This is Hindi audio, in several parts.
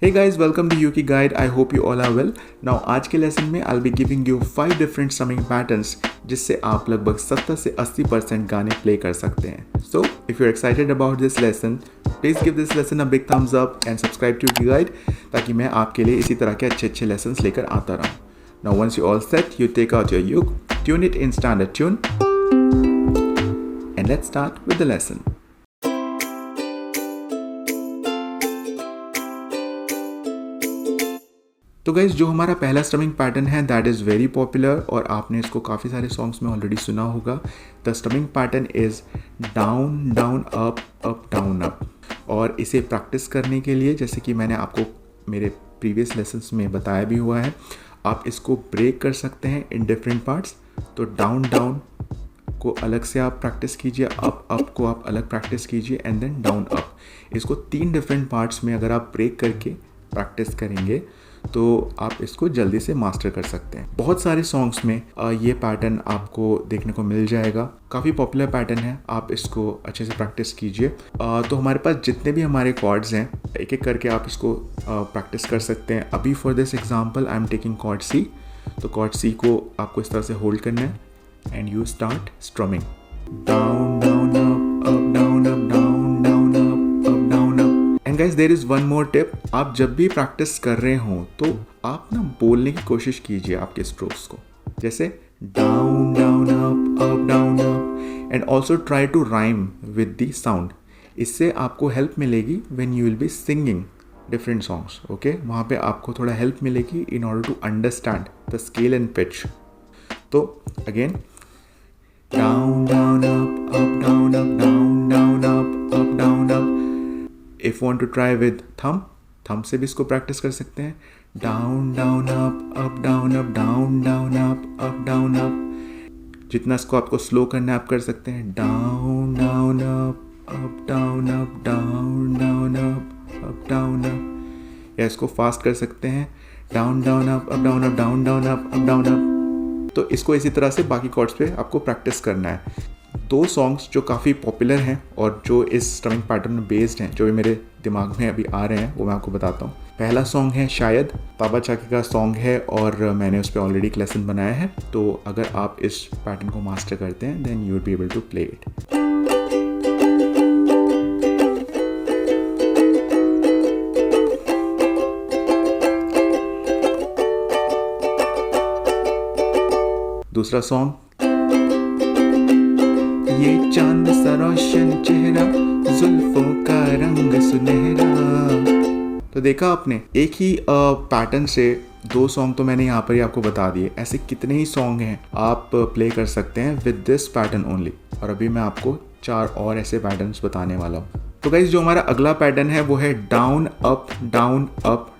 Hey guys, welcome to Yuki Guide. I hope you all are well. Now आज के लेसन में I'll be giving you 5 different strumming patterns जिससे आप लगभग 70 से 80% गाने प्ले कर सकते हैं. So if you're excited about this lesson, please give this lesson a big thumbs up and subscribe to Yuki Guide ताकि मैं आपके लिए इसी तरह के अच्छे lessons लेकर आता रहूँ. Now once you all set, you take out your uke, tune it in standard tune, and let's start with the lesson. तो गाइज जो हमारा पहला स्ट्रमिंग पैटर्न है दैट इज़ वेरी पॉपुलर और आपने इसको काफ़ी सारे सॉन्ग्स में ऑलरेडी सुना होगा. The strumming pattern is down down up up down up. और इसे प्रैक्टिस करने के लिए जैसे कि मैंने आपको मेरे प्रीवियस लेसन्स में बताया भी हुआ है, आप इसको ब्रेक कर सकते हैं इन डिफरेंट पार्ट्स. तो डाउन डाउन को अलग से आप प्रैक्टिस कीजिए, अप अप को आप अलग प्रैक्टिस कीजिए एंड देन डाउन अप. इसको 3 डिफरेंट पार्ट्स में अगर आप ब्रेक करके प्रैक्टिस करेंगे तो आप इसको जल्दी से मास्टर कर सकते हैं. बहुत सारे सॉन्ग्स में ये पैटर्न आपको देखने को मिल जाएगा. काफ़ी पॉपुलर पैटर्न है, आप इसको अच्छे से प्रैक्टिस कीजिए. तो हमारे पास जितने भी हमारे कॉर्ड्स हैं एक एक करके आप इसको प्रैक्टिस कर सकते हैं. अभी for this example I am taking chord C. तो कॉर्ड सी को आपको इस तरह से होल्ड करना है and you start strumming down down up down up down down up down up. And guys there is one more tip. आप जब भी प्रैक्टिस कर रहे हो तो आप ना बोलने की कोशिश कीजिए आपके स्ट्रोक्स को, जैसे down down up down up. And also try to rhyme with the sound. इससे आपको हेल्प मिलेगी when you will be singing different songs. Okay, वहाँ पे आपको थोड़ा हेल्प मिलेगी in order to understand the scale and pitch. तो again down down up down up down down up down up. If you want to try with thumb से भी इसको प्रैक्टिस कर सकते हैं. Down down up down up down down up down up. जितना इसको आपको स्लो करना है आप कर सकते हैं. Down down up down up down down up down up. या इसको फास्ट कर सकते हैं. Down down up down up down down up down up. तो इसको इसी तरह से बाकी कॉर्ड्स पे आपको प्रैक्टिस करना है. 2 सॉन्ग्स जो काफ़ी पॉपुलर हैं और जो इस स्ट्रमिंग पैटर्न में बेस्ड हैं, जो भी मेरे दिमाग में अभी आ रहे हैं वो मैं आपको बताता हूँ. पहला सॉन्ग है शायद, पापा चाकी का सॉन्ग है और मैंने उस पर ऑलरेडी एक लेसन बनाया है. तो अगर आप इस पैटर्न को मास्टर करते हैं then you will be able to play it. दूसरा सॉन्ग, ये चांद सा रोशन चेहरा जुल्फों का रंग सुनहरा. तो देखा आपने, एक ही पैटर्न से 2 सॉन्ग तो मैंने यहाँ पर ही आपको बता दिए. ऐसे कितने ही सॉन्ग हैं आप प्ले कर सकते हैं विद दिस पैटर्न ओनली. और अभी मैं आपको 4 और ऐसे पैटर्न्स बताने वाला हूँ. तो गाइस जो हमारा अगला पैटर्न है वो है डाउन अप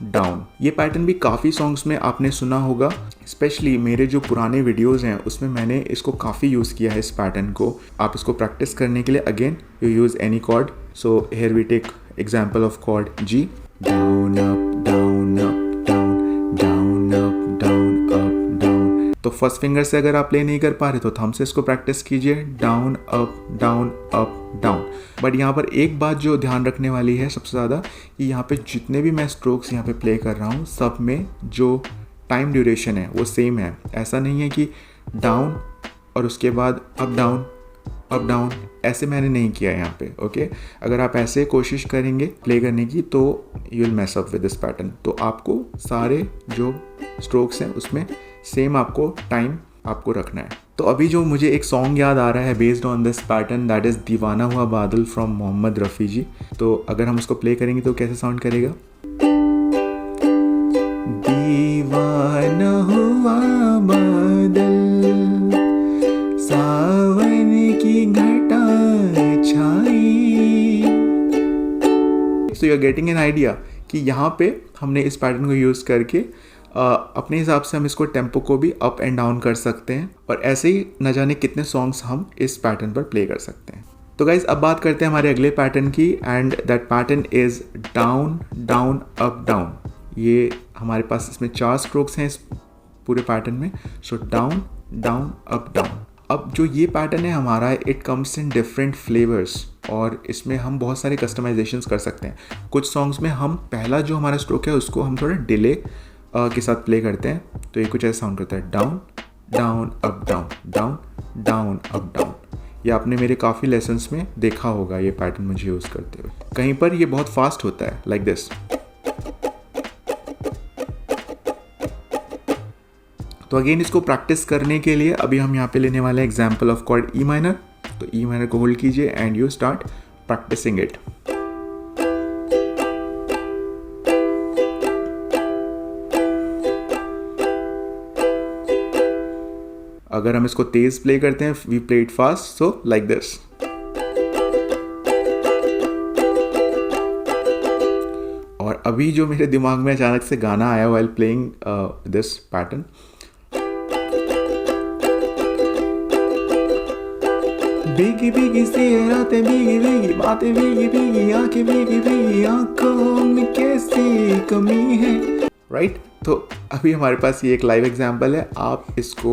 डाउन. ये पैटर्न भी काफ़ी सॉन्ग्स में आपने सुना होगा. स्पेशली मेरे जो पुराने वीडियोस हैं उसमें मैंने इसको काफ़ी यूज़ किया है इस पैटर्न को. आप इसको प्रैक्टिस करने के लिए again you use any chord. So here we take example of chord G. Down up down up down down up down up down. तो फर्स्ट फिंगर से अगर आप प्ले नहीं कर पा रहे तो थंब से इसको प्रैक्टिस कीजिए. Down up down. बट यहाँ पर एक बात जो ध्यान रखने वाली है सबसे ज़्यादा, कि यहाँ पे जितने भी मैं स्ट्रोक्स यहाँ पे प्ले कर रहा हूँ सब में जो टाइम ड्यूरेशन है वो सेम है. ऐसा नहीं है कि डाउन और उसके बाद अप डाउन ऐसे मैंने नहीं किया है यहाँ पे. ओके, अगर आप ऐसे कोशिश करेंगे प्ले करने की तो you will mess up with this pattern. तो आपको सारे जो स्ट्रोक्स हैं उसमें सेम आपको टाइम आपको रखना है. तो अभी जो मुझे एक सॉन्ग याद आ रहा है based on this pattern, that is दीवाना हुआ बादल फ्रॉम मोहम्मद रफ़ी जी. तो अगर हम उसको प्ले करेंगे तो कैसे साउंड करेगा. दीवाना हुआ बादल सावन की घटा छाई. So you are getting an idea कि यहाँ पे हमने इस पैटर्न को यूज़ करके अपने हिसाब से हम इसको टेम्पो को भी अप एंड डाउन कर सकते हैं. और ऐसे ही न जाने कितने सॉन्ग्स हम इस पैटर्न पर प्ले कर सकते हैं. तो गाइज अब बात करते हैं हमारे अगले पैटर्न की. And that pattern is down down up down. ये हमारे पास इसमें 4 स्ट्रोक्स हैं इस पूरे पैटर्न में. So down down up down. अब जो ये पैटर्न है हमारा, it comes in different flavours. और इसमें हम बहुत सारे कस्टमाइजेशंस कर सकते हैं। कुछ सॉन्ग्स में हम पहला जो हमारा स्ट्रोक है उसको हम थोड़ा डिले के साथ प्ले करते हैं, तो ये कुछ ऐसा साउंड करता है, down down up down down down up down. ये आपने मेरे काफ़ी लेसन्स में देखा होगा ये पैटर्न मुझे यूज़ करते हुए। कहीं पर ये बहुत फास्ट होता है, लाइक दिस। तो अगेन इसको प्रैक्टिस करने के लिए अभी हम यहाँ पे लेने वाले हैं example of chord E minor. तो ई माइनर को होल्ड कीजिए and you start practicing it. अगर हम इसको तेज प्ले करते हैं, we play it fast, so like this. और अभी जो मेरे दिमाग में अचानक से गाना आया व्हाइल प्लेइंग दिस पैटर्न, भीगी भीगी सी रातें, भीगी भीगी बातें, भीगी भीगी आंखें, भीगी भीगी आंखों में कैसी कमी है, राइट। तो अभी हमारे पास ये एक लाइव एग्जांपल है। आप इसको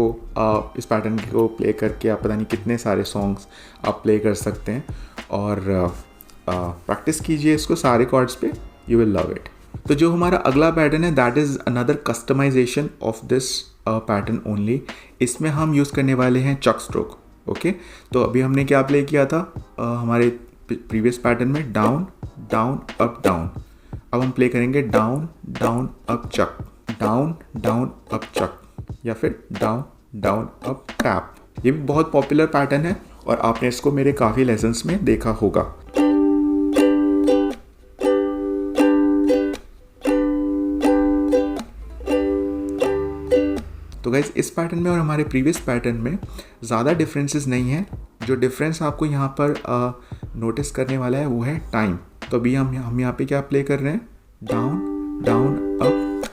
इस पैटर्न को प्ले करके आप पता नहीं कितने सारे सॉन्ग्स आप प्ले कर सकते हैं, और प्रैक्टिस कीजिए इसको सारे कॉर्ड्स पे, यू विल लव इट। तो जो हमारा अगला पैटर्न है that is another customization of this pattern only. इसमें हम यूज़ करने वाले हैं चक स्ट्रोक। ओके, तो अभी हमने क्या प्ले किया था हमारे प्रीवियस पैटर्न में, डाउन डाउन अप डाउन। अब हम प्ले करेंगे डाउन डाउन अप चक, डाउन डाउन अप चक, या फिर डाउन डाउन अप टैप। ये भी बहुत पॉपुलर पैटर्न है और आपने इसको मेरे काफ़ी लेसन्स में देखा होगा। तो गाइज इस पैटर्न में और हमारे प्रीवियस पैटर्न में ज़्यादा डिफरेंसेस नहीं है। जो डिफरेंस आपको यहाँ पर नोटिस करने वाला है वो है टाइम। तो अभी हम यहाँ पे क्या प्ले कर रहे हैं, डाउन डाउन अप।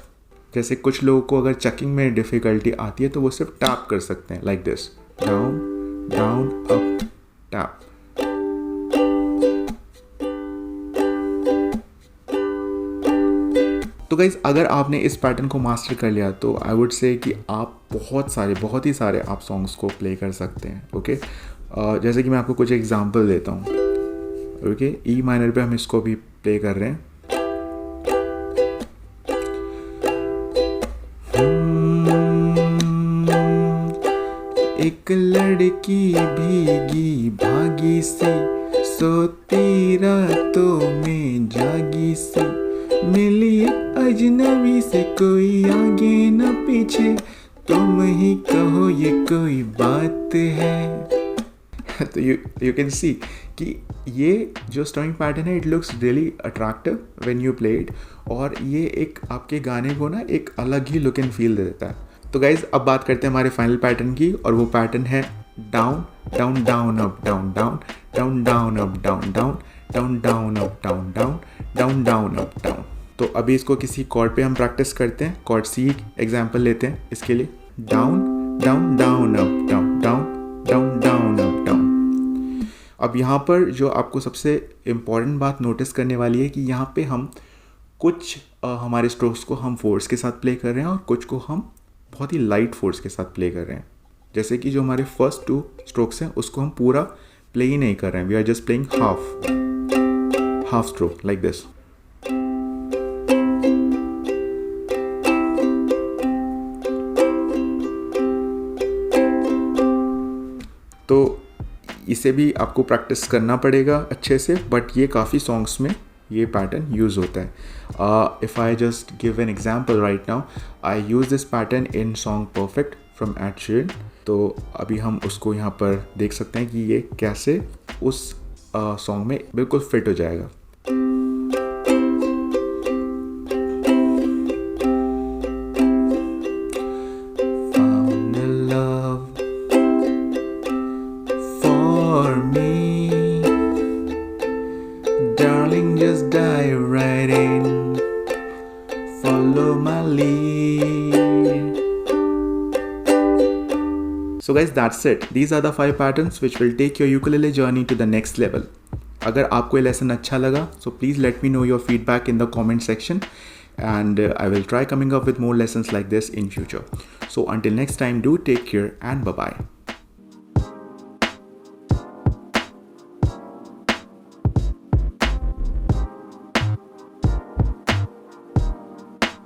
जैसे कुछ लोगों को अगर चकिंग में डिफ़िकल्टी आती है तो वो सिर्फ टैप कर सकते हैं, like this, down down up tap. तो गाइज़ अगर आपने इस पैटर्न को मास्टर कर लिया तो आई वुड से कि आप बहुत ही सारे आप सॉन्ग्स को प्ले कर सकते हैं। ओके, जैसे कि मैं आपको कुछ एग्जांपल देता हूँ। ओके, ई माइनर पे हम इसको भी प्ले कर रहे हैं। एक लड़की भीगी भागी सी, सोती रातों में जागी सी, मिली अजनबी से कोई आगे न पीछे, तुम ही कहो ये कोई बात है। तो यू कैन सी कि ये जो स्ट्रमिंग पैटर्न है, it looks really attractive when you play it, और ये एक आपके गाने को ना एक अलग ही लुक एंड फील दे देता है। तो गाइज अब बात करते हैं हमारे फाइनल पैटर्न की, और वो पैटर्न है down down down up down down down down up down down down down up down down down down up down. तो अभी इसको किसी कॉर्ड पे हम प्रैक्टिस करते हैं। कॉर्ड सी एग्जाम्पल लेते हैं इसके लिए, down down down up down down down down up down. अब यहाँ पर जो आपको सबसे इम्पॉर्टेंट बात नोटिस करने वाली है कि यहाँ पे हम कुछ हमारे स्ट्रोक्स को हम फोर्स के साथ प्ले कर रहे हैं और कुछ को हम बहुत ही लाइट फोर्स के साथ प्ले कर रहे हैं। जैसे कि जो हमारे फर्स्ट 2 स्ट्रोक्स हैं उसको हम पूरा प्ले ही नहीं कर रहे हैं, we are just playing half stroke like this. तो इसे भी आपको प्रैक्टिस करना पड़ेगा अच्छे से, बट ये काफ़ी सॉन्ग्स में ये पैटर्न यूज़ होता है। If I just give an example right now, I use this pattern in song perfect from Ed Sheeran. तो अभी हम उसको यहाँ पर देख सकते हैं कि ये कैसे उस सॉन्ग में बिल्कुल फिट हो जाएगा। Just dive right in, follow my lead. So guys, that's it. These are the 5 patterns which will take your ukulele journey to the next level. अगर आपको ये लेसन अच्छा लगा, so please let me know your feedback in the comment section, and I will try coming up with more lessons like this in future. So until next time, do take care and bye bye.